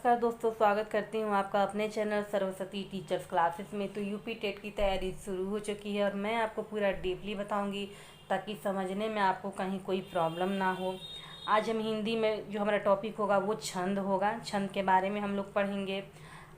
नमस्कार दोस्तों, स्वागत करती हूँ आपका अपने चैनल सरस्वती टीचर्स क्लासेस में। तो यूपी टेट की तैयारी शुरू हो चुकी है और मैं आपको पूरा डीपली बताऊंगी ताकि समझने में आपको कहीं कोई प्रॉब्लम ना हो। आज हम हिंदी में जो हमारा टॉपिक होगा वो छंद होगा। छंद के बारे में हम लोग पढ़ेंगे।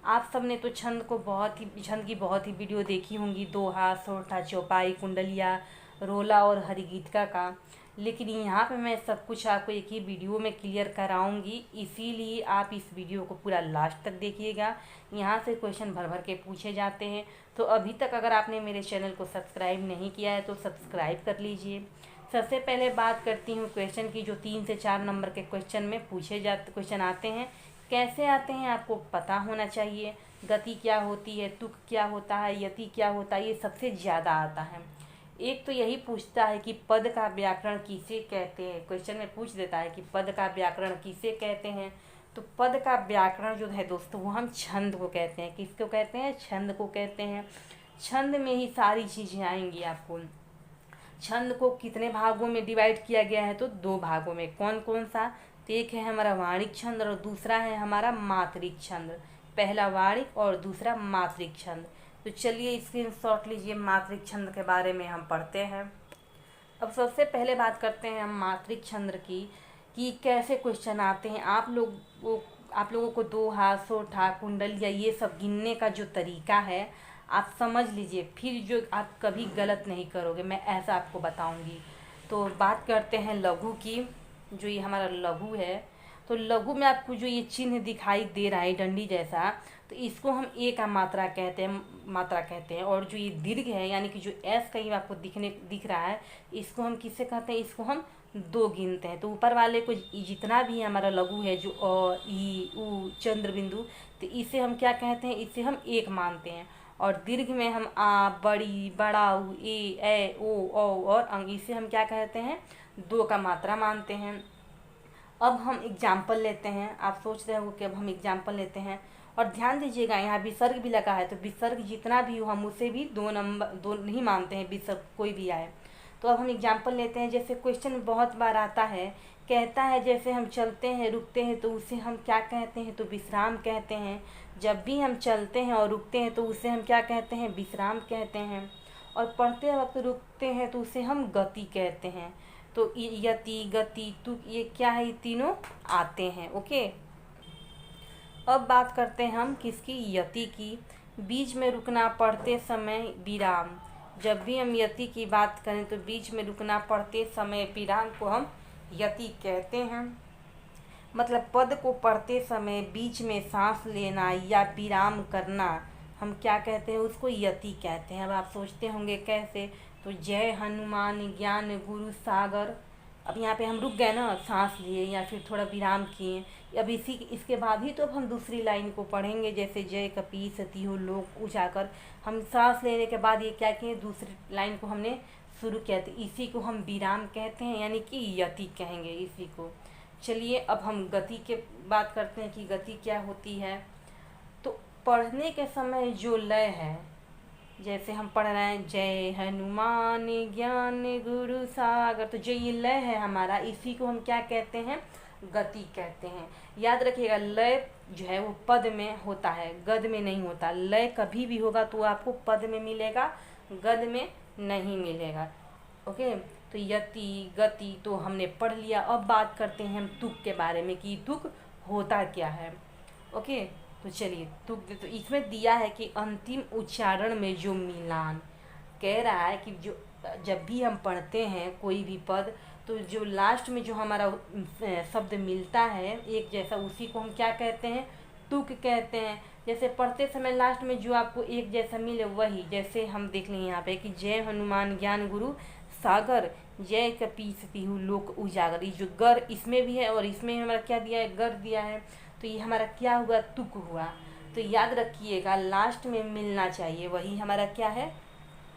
आप सब ने तो छंद की बहुत ही वीडियो देखी होंगी, दोहा, सोरठा, चौपाई, कुंडलिया, रोला और हरिगीतिका का। लेकिन यहाँ पे मैं सब कुछ आपको एक ही वीडियो में क्लियर कराऊंगी, इसीलिए आप इस वीडियो को पूरा लास्ट तक देखिएगा। यहाँ से क्वेश्चन भर भर के पूछे जाते हैं। तो अभी तक अगर आपने मेरे चैनल को सब्सक्राइब नहीं किया है तो सब्सक्राइब कर लीजिए। सबसे पहले बात करती हूँ क्वेश्चन की, जो 3 से 4 नंबर के क्वेश्चन में क्वेश्चन आते हैं। कैसे आते हैं आपको पता होना चाहिए। गति क्या होती है, तुक क्या होता है, यति क्या होता है, ये सबसे ज़्यादा आता है। एक तो यही पूछता है कि पद का व्याकरण किसे कहते हैं। क्वेश्चन में पूछ देता है कि पद का व्याकरण किसे कहते हैं। तो पद का व्याकरण जो है दोस्तों, वो हम छंद को कहते हैं। किसको कहते हैं? छंद को कहते हैं। छंद में ही सारी चीज़ें आएंगी आपको। छंद को कितने भागों में डिवाइड किया गया है? तो 2 भागों में। कौन कौन सा? तो एक है हमारा वाणिक छंद और दूसरा है हमारा मात्रिक छंद। पहला वाणिक और दूसरा मात्रिक छंद। तो चलिए स्क्रीनशॉट लीजिए, मात्रिक छंद के बारे में हम पढ़ते हैं। अब सबसे पहले बात करते हैं हम मात्रिक छंद की कि कैसे क्वेश्चन आते हैं। आप लोगों को दोहा, सोरठा, कुंडलिया ये सब गिनने का जो तरीका है आप समझ लीजिए, फिर जो आप कभी गलत नहीं करोगे, मैं ऐसा आपको बताऊंगी। तो बात करते हैं लघु की। जो ये हमारा लघु है, तो लघु में आपको जो ये चिन्ह दिखाई दे रहा है डंडी जैसा, तो इसको हम ए का मात्रा कहते हैं। और जो ये दीर्घ है, यानी कि जो एस कहीं आपको दिख रहा है, इसको हम किससे कहते हैं? इसको हम 2 गिनते हैं। तो ऊपर वाले को जितना भी हमारा लघु है, जो अ, ई, उ, चंद्र बिंदु, तो इसे हम क्या कहते हैं? इसे हम 1 मानते हैं। और दीर्घ में हम आ, बड़ी, बड़ा, उ, ए, ओ, और अंग, इसे हम क्या कहते हैं? 2 का मात्रा मानते हैं। अब हम एग्जाम्पल लेते हैं। आप सोच रहे हो कि अब हम एग्जाम्पल लेते हैं, और ध्यान दीजिएगा यहाँ विसर्ग भी लगा है, तो विसर्ग जितना भी हो हम उसे भी 2 नहीं मानते हैं, विसर्ग कोई भी आए। तो अब हम एग्जाम्पल लेते हैं। जैसे क्वेश्चन बहुत बार आता है, कहता है जैसे हम चलते हैं, रुकते हैं, तो उसे हम क्या कहते हैं? तो विश्राम कहते हैं। जब भी हम चलते हैं और रुकते हैं तो उसे हम क्या कहते हैं? विश्राम कहते हैं। और पढ़ते वक्त रुकते हैं तो उसे हम गति कहते हैं। तो यति, गति, तुक, ये क्या है? ये तीनों आते हैं। ओके, अब बात करते हैं हम किसकी? यति की। बीच में रुकना, पढ़ते समय विराम। जब भी हम यति की बात करें तो बीच में रुकना, पढ़ते समय विराम को हम यति कहते हैं। मतलब पद को पढ़ते समय बीच में सांस लेना या विराम करना, हम क्या कहते हैं? उसको यति कहते हैं। अब आप सोचते होंगे कैसे? तो जय हनुमान ज्ञान गुरु सागर। अब यहाँ पे हम रुक गए ना, सांस लिए या फिर थोड़ा विराम किए। अब इसके बाद ही तो अब हम दूसरी लाइन को पढ़ेंगे। जैसे जय कपीस तिहु लोक उजागर, हम सांस लेने के बाद ये क्या किए? दूसरी लाइन को हमने शुरू किया, तो इसी को हम विराम कहते हैं, यानी कि यति कहेंगे इसी को। चलिए अब हम गति के बात करते हैं कि गति क्या होती है। तो पढ़ने के समय जो लय है, जैसे हम पढ़ रहे हैं जय हनुमान ज्ञान गुरु सागर, तो जो ये लय है हमारा, इसी को हम क्या कहते हैं? गति कहते हैं। याद रखिएगा, लय जो है वो पद में होता है, गद में नहीं होता। लय कभी भी होगा तो आपको पद में मिलेगा, गद में नहीं मिलेगा। ओके, तो यति, गति तो हमने पढ़ लिया। अब बात करते हैं हम तुक के बारे में कि तुक होता क्या है। ओके, तो चलिए तुक, तो इसमें दिया है कि अंतिम उच्चारण में जो मिलान, कह रहा है कि जो जब भी हम पढ़ते हैं कोई भी पद, तो जो लास्ट में जो हमारा शब्द मिलता है एक जैसा, उसी को हम क्या कहते हैं? तुक कहते हैं। जैसे पढ़ते समय लास्ट में जो आपको एक जैसा मिले वही, जैसे हम देख लें यहाँ पे कि जय हनुमान ज्ञान गुरु सागर, जय कपीस तिहु लोक उजागर। ये जो गर इसमें भी है और इसमें हमारा क्या दिया है? गर दिया है। तो ये हमारा क्या हुआ? तुक हुआ। तो याद रखिएगा, लास्ट में मिलना चाहिए, वही हमारा क्या है?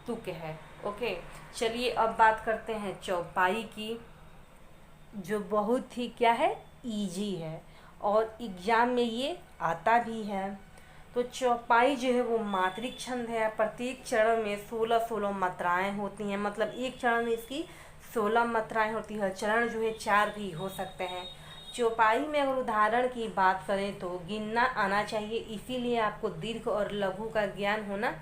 तुक है। ओके, चलिए अब बात करते हैं चौपाई की, जो बहुत ही क्या है? इजी है और एग्जाम में ये आता भी है। तो चौपाई जो है वो मात्रिक छंद है। प्रत्येक चरण में 16 मात्राएं होती हैं। मतलब एक चरण में इसकी 16 मात्राएं होती है। चरण जो है 4 भी हो सकते हैं। चौपाई में अगर उदाहरण की बात करें तो गिनना आना चाहिए, इसीलिए आपको दीर्घ और लघु का ज्ञान होना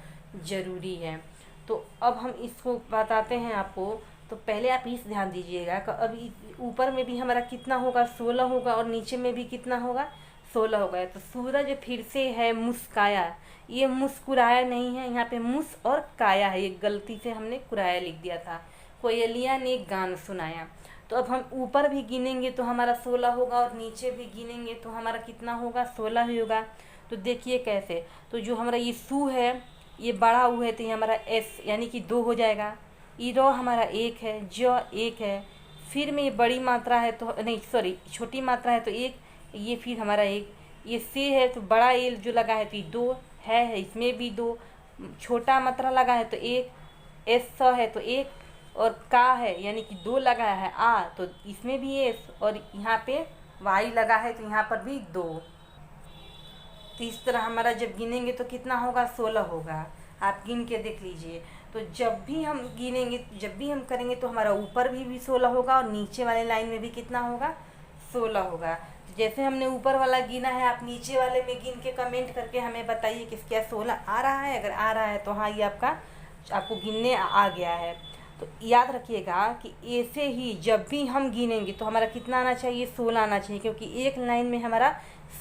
जरूरी है। तो अब हम इसको बताते हैं आपको। तो पहले आप इस ध्यान दीजिएगा कि अभी ऊपर में भी हमारा कितना होगा, 16 होगा, और नीचे में भी कितना होगा, 16 होगा। तो सूरज फिर से है मुस्काया, ये मुस्कुराया नहीं है, यहाँ पे मुस और काया है, ये गलती से हमने कुराया लिख दिया था। कोयलिया ने गान सुनाया। तो अब हम ऊपर भी गिनेंगे तो हमारा 16 होगा, और नीचे भी गिनेंगे तो हमारा कितना होगा, 16 ही होगा। तो देखिए कैसे, तो जो हमारा ये सू है, ये बड़ा ऊ है, तो ये हमारा एस यानी कि 2 हो जाएगा। ईरो हमारा 1 है, ज 1 है, फिर में ये बड़ी मात्रा है तो नहीं सॉरी छोटी मात्रा है तो 1, ये फिर हमारा 1, ये से है तो बड़ा एल जो लगा है तो ये 2 है, इसमें भी 2, छोटा मात्रा लगा है तो 1, एस है तो 1, और का है यानी कि 2 लगा है आ, तो इसमें भी एस, और यहाँ पे वाई लगा है तो यहाँ पर भी 2। तो इस तरह हमारा जब गिनेंगे तो कितना होगा, 16 होगा। आप गिन के देख लीजिए। तो जब भी हम गिनेंगे, जब भी हम करेंगे तो हमारा ऊपर भी 16 होगा, और नीचे वाले लाइन में भी कितना होगा, 16 होगा। जैसे हमने ऊपर वाला गिना है, आप नीचे वाले में गिन के कमेंट करके हमें बताइए कि क्या 16 आ रहा है। अगर आ रहा है तो हाँ, ये आपको गिनने आ गया है। तो याद रखिएगा कि ऐसे ही जब भी हम गिनेंगे तो हमारा कितना आना चाहिए, 16 आना चाहिए, क्योंकि एक लाइन में हमारा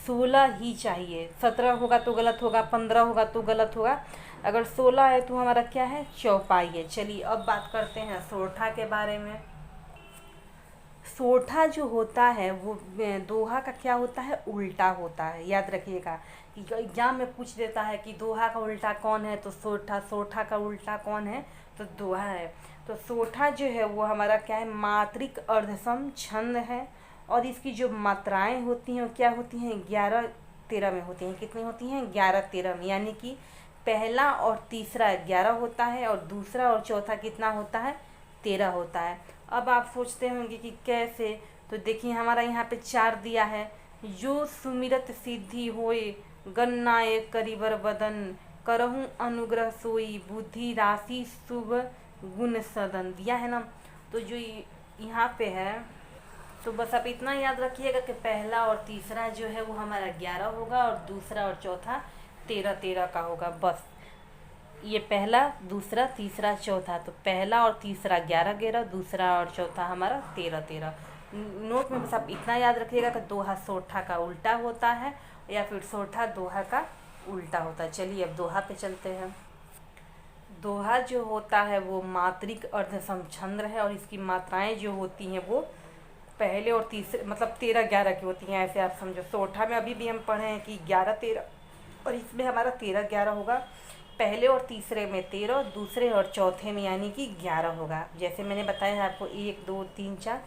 16 ही चाहिए। 17 होगा तो गलत होगा, 15 होगा तो गलत होगा, अगर 16 है तो हमारा क्या है, चौपाई है। चलिए अब बात करते हैं सोरठा के बारे में। सोरठा जो होता है वो दोहा का क्या होता है, उल्टा होता है। याद रखिएगा कि एग्जाम में पूछ देता है कि दोहा का उल्टा कौन है, तो सोरठा। सोरठा का उल्टा कौन है, तो दोहा है। तो सोरठा जो है वो हमारा क्या है, मात्रिक अर्धसम छंद है, और इसकी जो मात्राएं होती हैं वो क्या होती हैं, 11-13 में होती हैं। कितनी होती हैं, 11-13 में, यानी कि पहला और तीसरा 11 होता है, और दूसरा और चौथा कितना होता है, 13 होता है। अब आप सोचते होंगे कि कैसे, तो देखिए हमारा यहाँ पे 4 दिया है। जो सुमिरत सिद्धि होए, गन्नाए करिबर बदन, करहूँ अनुग्रह सोई, बुद्धि राशि शुभ गुण सदन, दिया है ना। तो जो यहाँ पे है, तो बस आप इतना याद रखिएगा कि पहला और तीसरा जो है वो हमारा 11 होगा, और दूसरा और चौथा 13-13 का होगा। बस ये पहला, दूसरा, तीसरा, चौथा, तो पहला और तीसरा 11-11, दूसरा और चौथा हमारा 13-13। नोट में बस आप इतना याद रखिएगा कि दोहा सोरठा का उल्टा होता है, या फिर सोरठा दोहा का उल्टा होता है। चलिए अब दोहा पे चलते हैं। दोहा जो होता है वो मात्रिक अर्धसम छंद है, और इसकी मात्राएं जो होती हैं वो पहले और तीसरे मतलब 13-11 की होती हैं। ऐसे आप समझो, सोरठा में अभी भी हम पढ़े हैं कि 11-13, और इसमें हमारा 13-11 होगा। पहले और तीसरे में 13, दूसरे और चौथे में यानी कि 11 होगा। जैसे मैंने बताया आपको 1 2 3 4,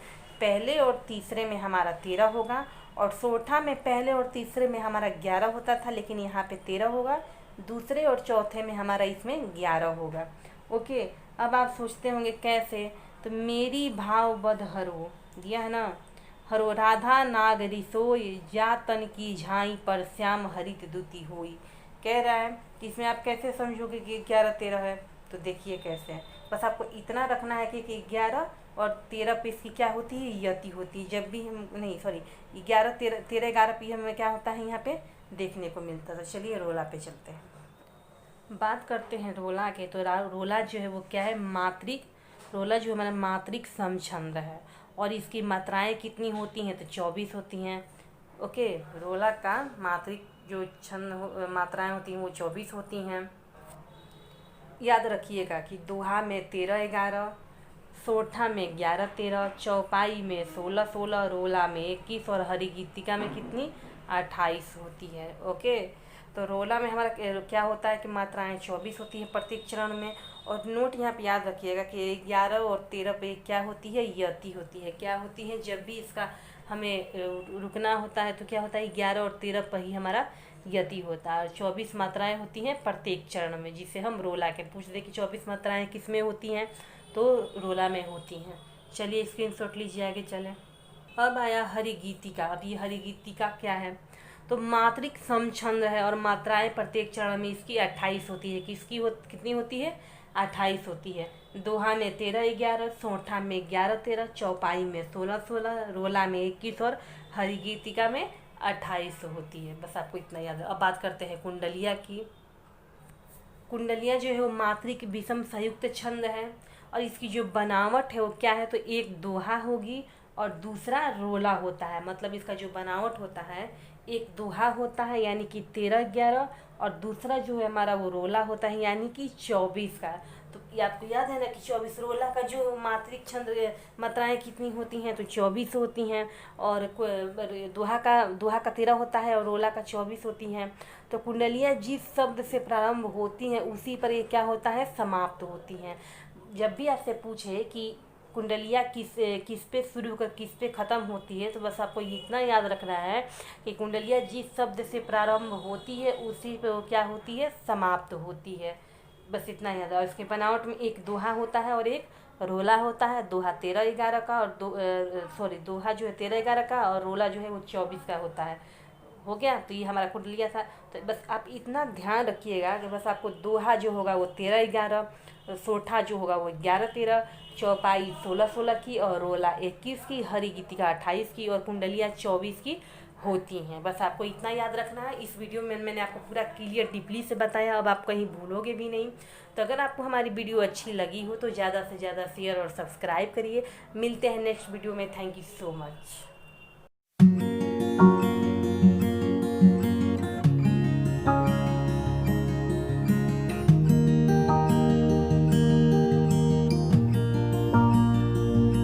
पहले और तीसरे में हमारा 13 होगा, और सोरठा में पहले और तीसरे में हमारा 11 होता था, लेकिन यहाँ पे 13 होगा। दूसरे और चौथे में हमारा इसमें 11 होगा। ओके, अब आप सोचते होंगे कैसे, तो मेरी भाव बद हरो, दिया है ना, हरो राधा नाग रिसोई, जा तन की झाई पर श्याम हरित दुति होई। कह रहा है कि इसमें आप कैसे समझोगे कि 11-13 है, तो देखिए कैसे है। बस आपको इतना रखना है कि 11 और 13 पे इसकी क्या होती है, यति होती है। जब भी हम नहीं सॉरी 11-13-11 पी हमें क्या होता है यहाँ पे देखने को मिलता था। चलिए रोला पे चलते हैं, बात करते हैं रोला के। तो रोला जो है वो क्या है, मात्रिक, रोला जो हमारा मात्रिक समछंद है, और इसकी मात्राएं कितनी होती हैं, तो 24 होती हैं। ओके, रोला का मात्रिक जो छंद मात्राएं होती हैं वो 24 होती हैं। याद रखिएगा कि दोहा में 13-11, सोरठा में 11-13, चौपाई में 16-16, रोला में 21, और हरिगीतिका में कितनी 28 होती है। ओके, तो रोला में हमारा क्या होता है कि मात्राएं 24 होती हैं प्रत्येक चरण में। और नोट यहाँ पे याद रखिएगा कि 11 और 13 पे क्या होती है, यति होती है। क्या होती है, जब भी इसका हमें रुकना होता है तो क्या होता है, 11 और 13 पर ही हमारा यति होता है। और 24 मात्राएं होती हैं प्रत्येक चरण में, जिसे हम रोला के पूछ दे कि 24 मात्राएं किस में होती हैं, तो रोला में होती हैं। चलिए स्क्रीनशॉट लीजिए, आगे चलें। अब आया हरिगीतिका। अब ये हरिगीतिका क्या है, तो मात्रिक समछंद है, और मात्राएं प्रत्येक चरण में इसकी 28 होती है। कितनी होती है, 28 होती है। दोहा में 13-11, सोरठा में 11-13, चौपाई में 16-16, रोला में 21, और हरी गीतिका में 28 होती है। बस आपको इतना याद है। अब बात करते हैं कुंडलिया की। कुंडलिया जो है वो मात्रिक विषम संयुक्त छंद है और इसकी जो बनावट है वो क्या है, तो एक दोहा होगी और दूसरा रोला होता है। मतलब इसका जो बनावट होता है, एक दोहा होता है यानी कि 13-11, और दूसरा जो है हमारा वो रोला होता है यानी कि 24 का। तो ये आपको याद है ना कि 24 रोला का जो मात्रिक छंद मात्राएं कितनी होती हैं, तो 24 होती हैं। और दोहा का 13 होता है और रोला का 24 होती हैं। तो कुंडलियाँ जिस शब्द से प्रारंभ होती हैं उसी पर ये क्या होता है, समाप्त होती हैं। जब भी आपसे पूछे कि कुंडलियाँ किस पे शुरू होकर किस पे ख़त्म होती है, तो बस आपको इतना याद रखना है कि कुंडलियाँ जिस शब्द से प्रारंभ होती है उसी पे वो क्या होती है, समाप्त होती है। बस इतना याद है। और इसके बनावट में एक दोहा होता है और एक रोला होता है। दोहा 13-11 का और दोहा जो है 13-11 का और रोला जो है वो 24 का होता है। हो गया। तो ये हमारा कुंडलिया था। तो बस आप इतना ध्यान रखिएगा कि बस आपको दोहा जो होगा वो 13-11, सोठा जो होगा वो 11-13, चौपाई 16-16 की और रोला 21 की, हरी गीतिका 28 की और कुंडलिया 24 की होती हैं। बस आपको इतना याद रखना है। इस वीडियो में मैंने आपको पूरा क्लियर डीपली से बताया, अब आप कहीं भूलोगे भी नहीं। तो अगर आपको हमारी वीडियो अच्छी लगी हो तो ज़्यादा से ज़्यादा शेयर और सब्सक्राइब करिए। मिलते हैं नेक्स्ट वीडियो में। Thank you so much.